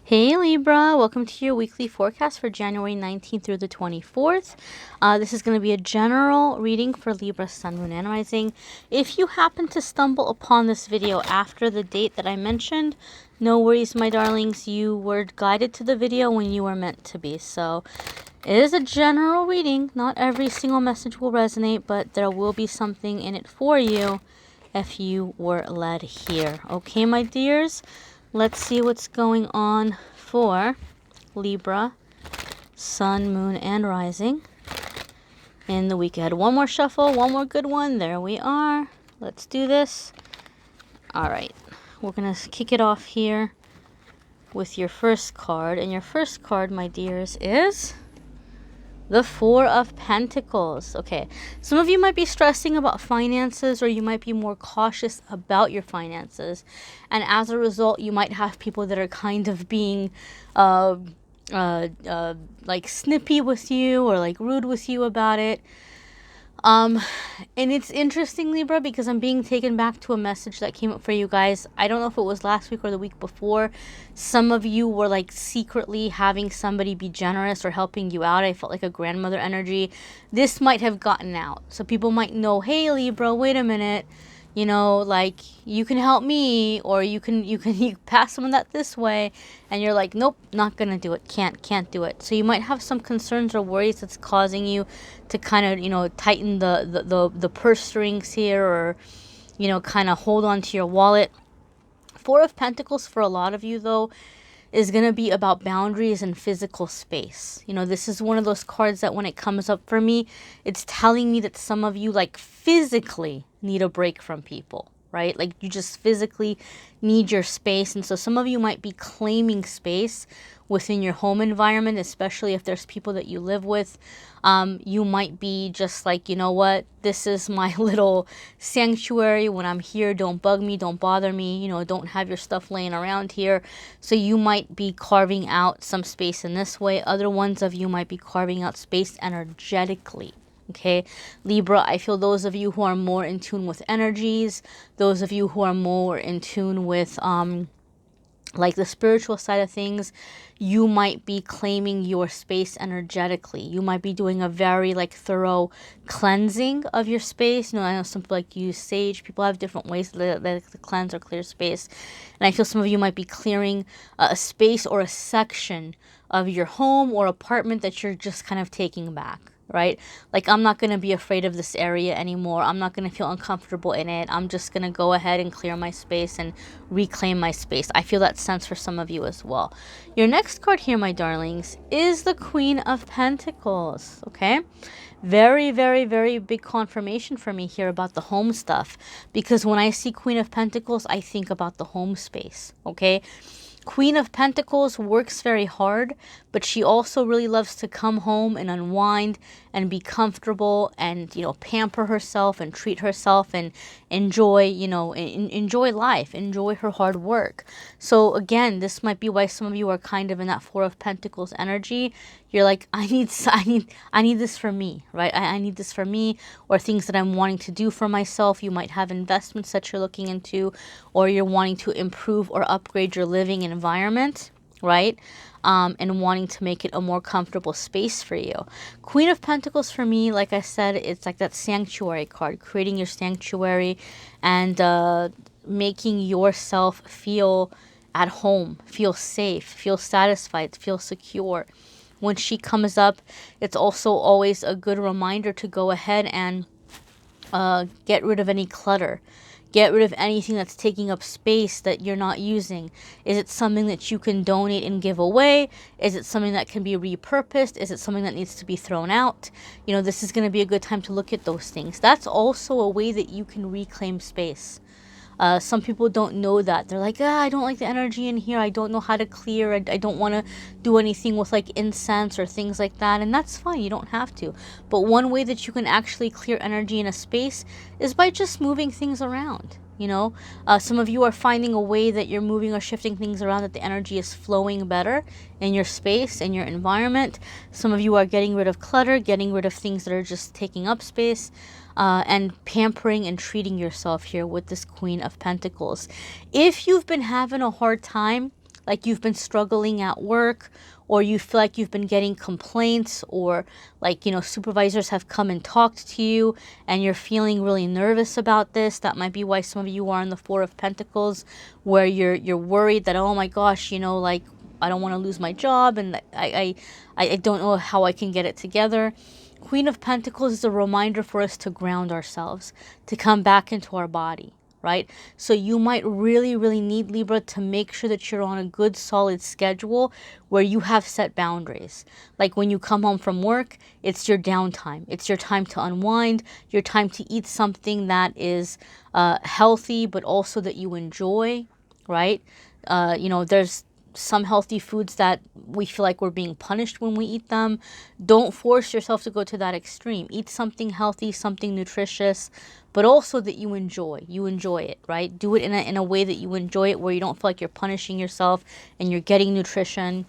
Hey Libra, welcome to your weekly forecast for January 19th through the 24th. This is going to be a general reading for Libra, Sun, Moon, and Rising. If you happen to stumble upon this video after the date that I mentioned, no worries, my darlings. You were guided to the video when you were meant to be. So it is a general reading. Not every single message will resonate, but there will be something in it for you if you were led here. Okay, my dears? Let's see what's going on for Libra, Sun, Moon, and Rising in the week ahead. One more shuffle, one more good one. There we are. Let's do this. All right. We're going to kick it off here with your first card. And your first card, my dears, is the Four of Pentacles. Okay, some of you might be stressing about finances, or you might be more cautious about your finances. And as a result, you might have people that are kind of being like snippy with you or like rude with you about it. And it's interesting, Libra, because I'm being taken back to a message that came up for you guys. I don't know if it was last week or the week before. Some of you were like secretly having somebody be generous or helping you out. I felt like a grandmother energy. This might have gotten out. So people might know, hey, Libra, wait a minute. You know, like, you can help me, or you pass someone that this way, and you're like, nope, not gonna do it, can't do it. So you might have some concerns or worries that's causing you to kind of, you know, tighten the purse strings here, or, you know, kind of hold on to your wallet. Four of Pentacles for a lot of you, though, is going to be about boundaries and physical space. You know, this is one of those cards that when it comes up for me, it's telling me that some of you like physically need a break from people, right? Like you just physically need your space. And so some of you might be claiming space within your home environment, especially if there's people that you live with. You might be just like, you know what, this is my little sanctuary. When I'm here, don't bug me, don't bother me, you know, don't have your stuff laying around here. So you might be carving out some space in this way. Other ones of you might be carving out space energetically. Okay, Libra, I feel those of you who are more in tune with energies, those of you who are more in tune with like the spiritual side of things, you might be claiming your space energetically. You might be doing a very like thorough cleansing of your space. You know, I know some people like use sage. People have different ways to cleanse or clear space. And I feel some of you might be clearing a space or a section of your home or apartment that you're just kind of taking back. Right? Like, I'm not going to be afraid of this area anymore. I'm not going to feel uncomfortable in it. I'm just going to go ahead and clear my space and reclaim my space. I feel that sense for some of you as well. Your next card here, my darlings, is the Queen of Pentacles. Okay? Very, very, very big confirmation for me here about the home stuff. Because when I see Queen of Pentacles, I think about the home space. Okay? Queen of Pentacles works very hard, but she also really loves to come home and unwind and be comfortable and, you know, pamper herself and treat herself and enjoy, you know, enjoy life, enjoy her hard work. So again, this might be why some of you are kind of in that Four of Pentacles energy. You're like, I need this for me, right? I need this for me, or things that I'm wanting to do for myself. You might have investments that you're looking into, or you're wanting to improve or upgrade your living environment, right? And wanting to make it a more comfortable space for you. Queen of Pentacles for me, like I said, it's like that sanctuary card, creating your sanctuary and making yourself feel at home, feel safe, feel satisfied, feel secure. When she comes up, it's also always a good reminder to go ahead and get rid of any clutter. Get rid of anything that's taking up space that you're not using. Is it something that you can donate and give away? Is it something that can be repurposed? Is it something that needs to be thrown out? You know, this is going to be a good time to look at those things. That's also a way that you can reclaim space. Some people don't know that. They're like, I don't like the energy in here. I don't know how to clear. I don't want to do anything with like incense or things like that. And that's fine. You don't have to. But one way that you can actually clear energy in a space is by just moving things around. You know, some of you are finding a way that you're moving or shifting things around that the energy is flowing better in your space and your environment. Some of you are getting rid of clutter, getting rid of things that are just taking up space. And pampering and treating yourself here with this Queen of Pentacles. If you've been having a hard time like you've been struggling at work, or you feel like you've been getting complaints, or like, supervisors have come and talked to you and you're feeling really nervous about this. That might be why some of you are in the Four of Pentacles, where you're worried that, oh my gosh, like I don't want to lose my job, and I don't know how I can get it together. Queen of Pentacles is a reminder for us to ground ourselves, to come back into our body, right? So you might really, really need, Libra, to make sure that you're on a good, solid schedule where you have set boundaries. Like when you come home from work, it's your downtime. It's your time to unwind, your time to eat something that is healthy, but also that you enjoy, right? There's some healthy foods that we feel like we're being punished when we eat them. Don't force yourself to go to that extreme. Eat something healthy, something nutritious, but also that you enjoy. You enjoy it, right? Do it in a way that you enjoy it, where you don't feel like you're punishing yourself and you're getting nutrition.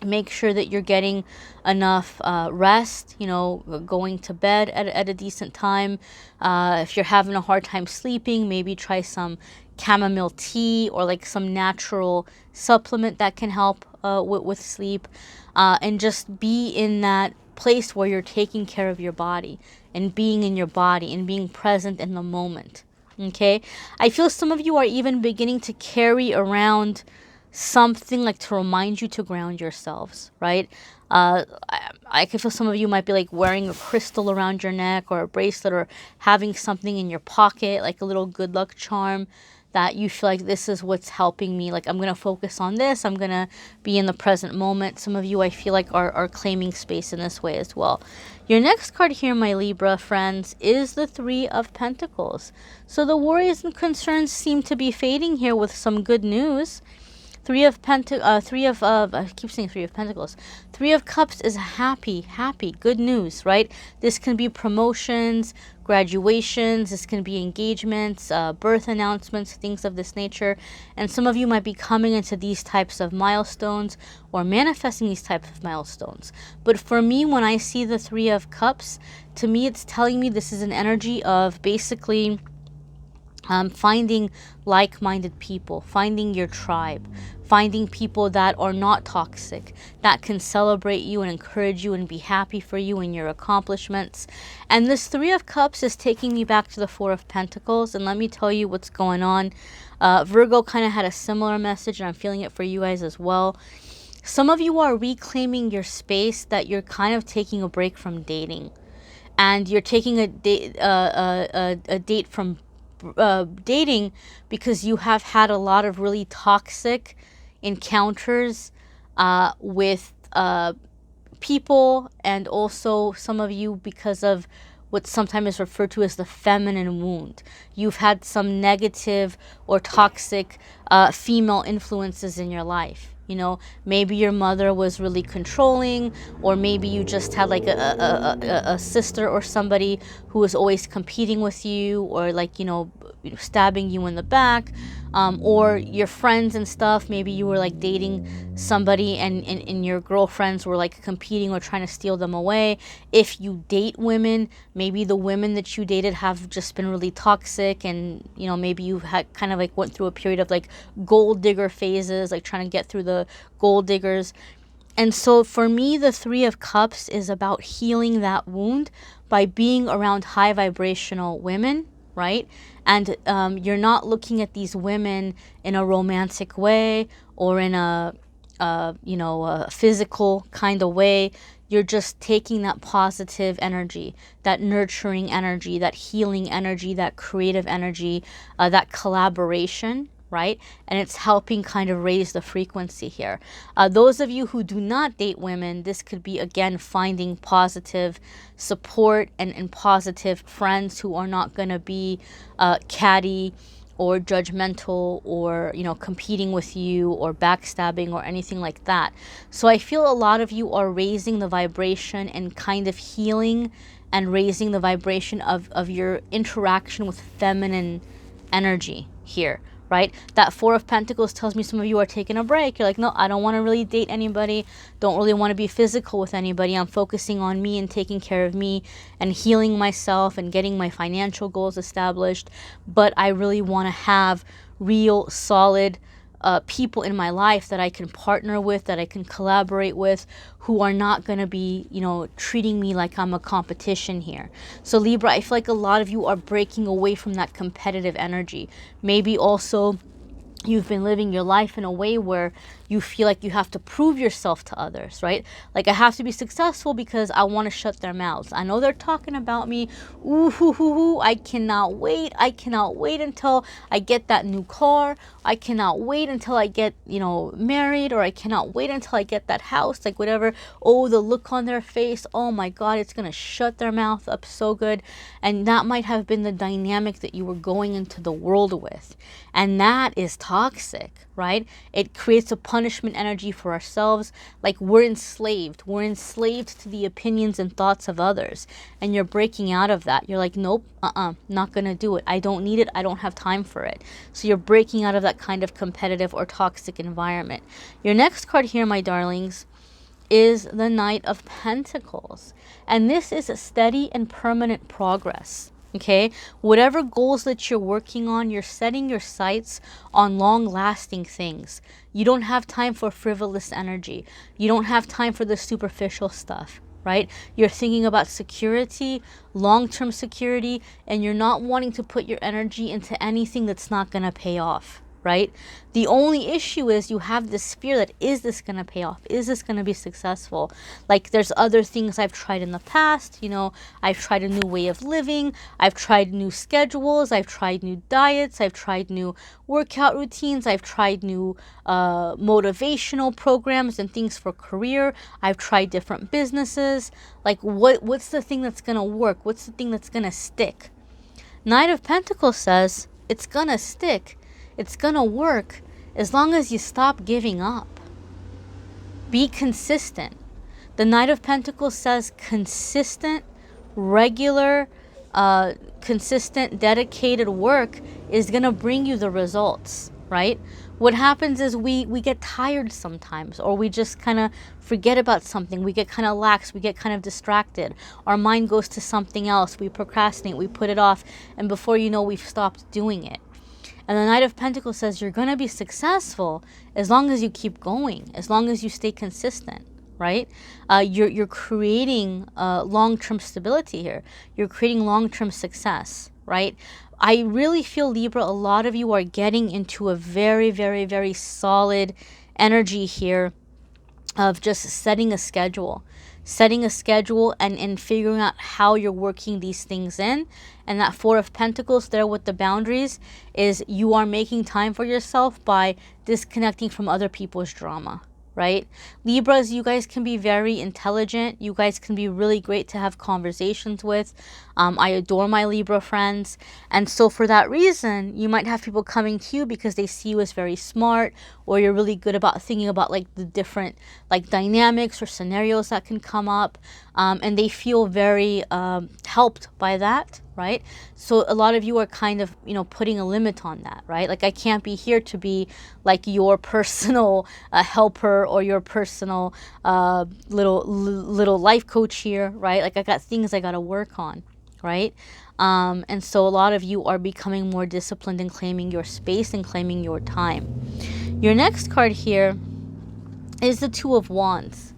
Make sure that you're getting enough rest, going to bed at a decent time. If you're having a hard time sleeping, maybe try some chamomile tea or like some natural supplement that can help with sleep. And just be in that place where you're taking care of your body and being in your body and being present in the moment. Okay? I feel some of you are even beginning to carry around something like to remind you to ground yourselves, right? I can feel some of you might be like wearing a crystal around your neck or a bracelet, or having something in your pocket, like a little good luck charm, that you feel like this is what's helping me. Like, I'm going to focus on this. I'm going to be in the present moment. Some of you, I feel like, are claiming space in this way as well. Your next card here, my Libra friends, is the Three of Pentacles. So the worries and concerns seem to be fading here with some good news. I keep saying Three of Pentacles. Three of Cups is happy, good news, right? This can be promotions, graduations, this can be engagements, birth announcements, things of this nature. And some of you might be coming into these types of milestones or manifesting these types of milestones. But for me, when I see the Three of Cups, to me, it's telling me this is an energy of basically finding like-minded people, finding your tribe, finding people that are not toxic, that can celebrate you and encourage you and be happy for you and your accomplishments. And this Three of Cups is taking me back to the Four of Pentacles. And let me tell you what's going on. Virgo kind of had a similar message, and I'm feeling it for you guys as well. Some of you are reclaiming your space, that you're kind of taking a break from dating. And you're taking a date from dating because you have had a lot of really toxic encounters with people, and also some of you because of what sometimes is referred to as the feminine wound. You've had some negative or toxic female influences in your life. Maybe your mother was really controlling, or maybe you just had like a sister or somebody who was always competing with you, or like, stabbing you in the back, or your friends and stuff. Maybe you were like dating somebody and your girlfriends were like competing or trying to steal them away. If you date women, maybe the women that you dated have just been really toxic, and maybe you had kind of like went through a period of like gold digger phases, like trying to get through the gold diggers. And so for me, the Three of Cups is about healing that wound by being around high vibrational women, right? And you're not looking at these women in a romantic way or in a physical kind of way. You're just taking that positive energy, that nurturing energy, that healing energy, that creative energy, that collaboration, right? And it's helping kind of raise the frequency here. Those of you who do not date women, this could be, again, finding positive support and positive friends who are not going to be catty or judgmental or, competing with you or backstabbing or anything like that. So I feel a lot of you are raising the vibration and kind of healing and raising the vibration of your interaction with feminine energy here, right? That Four of Pentacles tells me some of you are taking a break. You're like, no, I don't want to really date anybody. Don't really want to be physical with anybody. I'm focusing on me and taking care of me and healing myself and getting my financial goals established. But I really want to have real, solid people in my life that I can partner with, that I can collaborate with, who are not going to be, treating me like I'm a competition here. So Libra, I feel like a lot of you are breaking away from that competitive energy. Maybe also you've been living your life in a way where you feel like you have to prove yourself to others, right? Like, I have to be successful because I want to shut their mouths. I know they're talking about me. Ooh, hoo, hoo, hoo. I cannot wait. I cannot wait until I get that new car. I cannot wait until I get, married, or I cannot wait until I get that house, like whatever. Oh, the look on their face. Oh my God, it's going to shut their mouth up so good. And that might have been the dynamic that you were going into the world with. And that is toxic, right? It creates a punishment energy for ourselves. Like, we're enslaved. We're enslaved to the opinions and thoughts of others. And you're breaking out of that. You're like, nope, not going to do it. I don't need it. I don't have time for it. So you're breaking out of that kind of competitive or toxic environment. Your next card here, my darlings, is the Knight of Pentacles. And this is a steady and permanent progress. Okay, whatever goals that you're working on, you're setting your sights on long-lasting things. You don't have time for frivolous energy. You don't have time for the superficial stuff, right? You're thinking about security, long-term security, and you're not wanting to put your energy into anything that's not going to pay off, right? The only issue is you have this fear that, is this going to pay off? Is this going to be successful? Like, there's other things I've tried in the past. I've tried a new way of living. I've tried new schedules. I've tried new diets. I've tried new workout routines. I've tried new motivational programs and things for career. I've tried different businesses. Like, what's the thing that's going to work? What's the thing that's going to stick? Knight of Pentacles says it's going to stick. It's going to work as long as you stop giving up. Be consistent. The Knight of Pentacles says consistent, regular, consistent, dedicated work is going to bring you the results, right? What happens is we get tired sometimes, or we just kind of forget about something. We get kind of lax. We get kind of distracted. Our mind goes to something else. We procrastinate. We put it off. And before you know, we've stopped doing it. And the Knight of Pentacles says you're going to be successful as long as you keep going, as long as you stay consistent, right? You're creating long-term stability here. You're creating long-term success, right? I really feel, Libra, a lot of you are getting into a very, very, very solid energy here of just setting a schedule and figuring out how you're working these things in. And that Four of Pentacles there with the boundaries is you are making time for yourself by disconnecting from other people's drama, right? Libras, you guys can be very intelligent. You guys can be really great to have conversations with. I adore my Libra friends. And so for that reason, you might have people coming to you because they see you as very smart, or you're really good about thinking about like the different like dynamics or scenarios that can come up. And they feel very helped by that, right? So a lot of you are kind of, putting a limit on that, right? Like, I can't be here to be like your personal helper or your personal little life coach here, right? Like, I got things I got to work on, right? And so a lot of you are becoming more disciplined in claiming your space and claiming your time. Your next card here is the Two of Wands.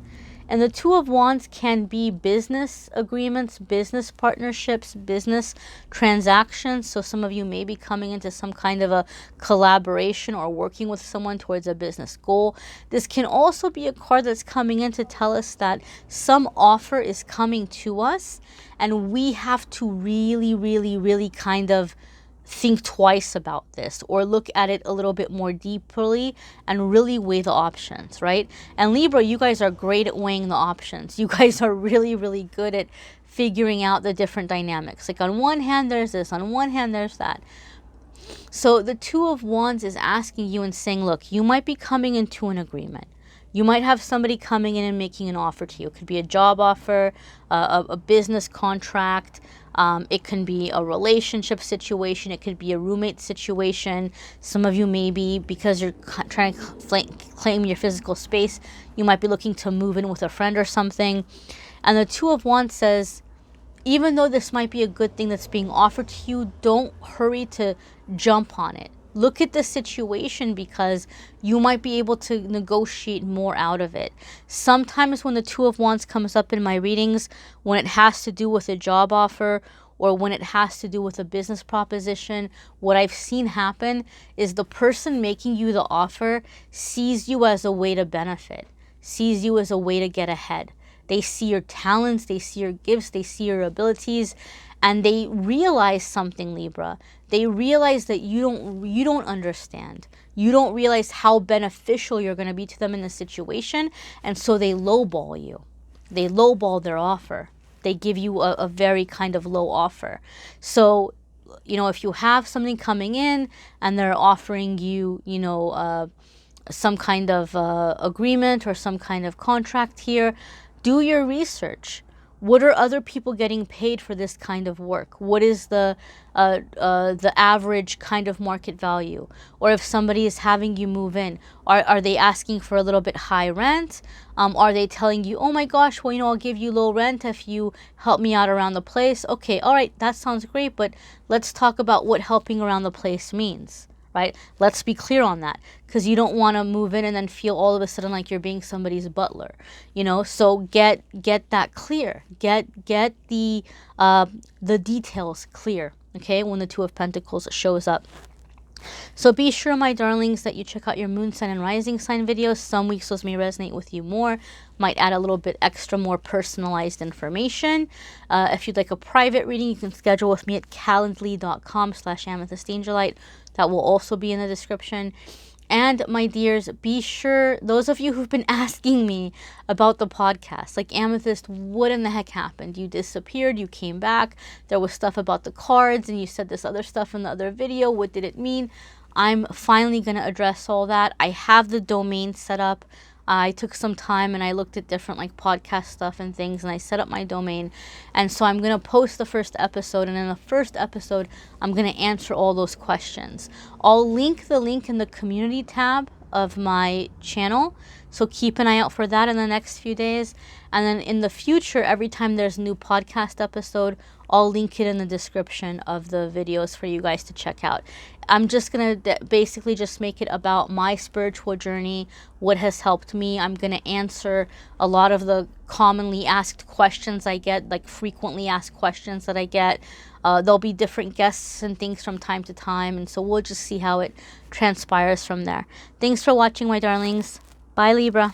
And the Two of Wands can be business agreements, business partnerships, business transactions. So some of you may be coming into some kind of a collaboration or working with someone towards a business goal. This can also be a card that's coming in to tell us that some offer is coming to us, and we have to really, really, really kind of think twice about this, or look at it a little bit more deeply and really weigh the options, right? And Libra, you guys are great at weighing the options. You guys are really, really good at figuring out the different dynamics. Like, on one hand, there's this. On one hand, there's that. So the Two of Wands is asking you and saying, look, you might be coming into an agreement. You might have somebody coming in and making an offer to you. It could be a job offer, a business contract. It can be a relationship situation. It could be a roommate situation. Some of you maybe, because you're trying to claim your physical space, you might be looking to move in with a friend or something. And the Two of Wands says, even though this might be a good thing that's being offered to you, don't hurry to jump on it. Look at the situation because you might be able to negotiate more out of it. Sometimes when the Two of Wands comes up in my readings, when it has to do with a job offer or when it has to do with a business proposition, what I've seen happen is the person making you the offer sees you as a way to benefit, sees you as a way to get ahead. They see your talents, they see your gifts, they see your abilities, and they realize something, Libra. They realize that you don't understand. You don't realize how beneficial you're going to be to them in the situation, and so they lowball you. They lowball their offer. They give you a very kind of low offer. So, if you have something coming in and they're offering you, some kind of agreement or some kind of contract here, do your research. What are other people getting paid for this kind of work? What is the average kind of market value? Or if somebody is having you move in, are they asking for a little bit high rent? Are they telling you, oh my gosh, well, I'll give you low rent if you help me out around the place? Okay, all right, that sounds great, but let's talk about what helping around the place means. Right? Let's be clear on that, because you don't want to move in and then feel all of a sudden like you're being somebody's butler, so get that clear. Get the details clear, okay, when the Two of Pentacles shows up. So be sure, my darlings, that you check out your moon sign and rising sign videos. Some weeks those may resonate with you more, might add a little bit extra, more personalized information. If you'd like a private reading, you can schedule with me at calendly.com/amethystangelite. That will also be in the description. And my dears, be sure, those of you who've been asking me about the podcast, like, Amethyst, what in the heck happened? You disappeared, you came back, there was stuff about the cards, and you said this other stuff in the other video. What did it mean? I'm finally going to address all that. I have the domain set up. I took some time and I looked at different podcast stuff and things, and I set up my domain. And so I'm going to post the first episode, and in the first episode I'm going to answer all those questions. I'll link the link in the community tab of my channel, so keep an eye out for that in the next few days. And then in the future, every time there's a new podcast episode, I'll link it in the description of the videos for you guys to check out. I'm just going to basically just make it about my spiritual journey, what has helped me. I'm going to answer a lot of the commonly asked questions I get, frequently asked questions that I get. There'll be different guests and things from time to time, and so we'll just see how it transpires from there. Thanks for watching, my darlings. Bye, Libra.